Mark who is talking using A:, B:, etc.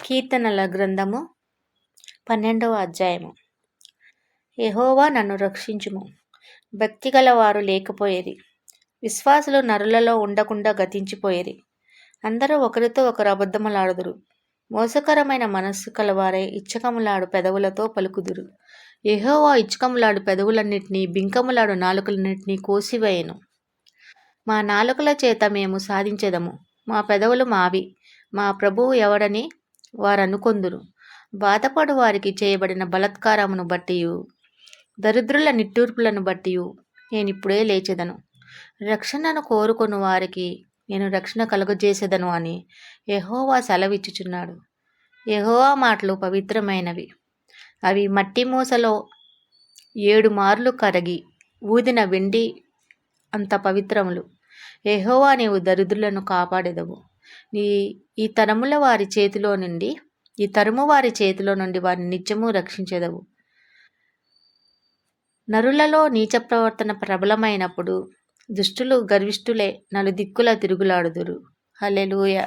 A: కీర్తనల గ్రంథము 12వ అధ్యాయము. యెహోవా నన్ను రక్షించుము. భక్తిగల వారు లేకపోయేది, విశ్వాసులు నరులలో ఉండకుండా గతించిపోయేది. అందరూ ఒకరితో ఒకరు అబద్ధములాడుదురు, మోసకరమైన మనస్సు కలవారై ఇచ్చకములాడు పెదవులతో పలుకుదురు. యెహోవా ఇచ్చకములాడు పెదవులన్నిటినీ, బింకములాడు నాలుకలన్నిటినీ కోసివేయను. మా నాలుకల చేత మేము సాధించెదము, మా పెదవులు మావి, మా ప్రభువు ఎవడని వారనుకొందురు. బాధపడు వారికి చేయబడిన బలాత్కారమును బట్టియు, దరిద్రుల నిట్టూర్పులను బట్టియు నేనిప్పుడే లేచెదను. రక్షణను కోరుకొను వారికి నేను రక్షణ కలుగజేసేదను అని యెహోవా సెలవిచ్చుచున్నాడు. యెహోవా మాటలు పవిత్రమైనవి, అవి మట్టి మూసలో 7 మార్లు కరగి ఊదిన వెండి అంత పవిత్రములు. యెహోవా, నీవు దరిద్రులను కాపాడెదవు. ఈ తరము వారి చేతిలో నుండి వారిని నిత్యము రక్షించెదవు. నరులలో నీచ ప్రవర్తన ప్రబలమైనప్పుడు దుష్టులు గర్విష్ఠులే నలుదిక్కుల తిరుగులాడుదురు. హల్లెలూయా.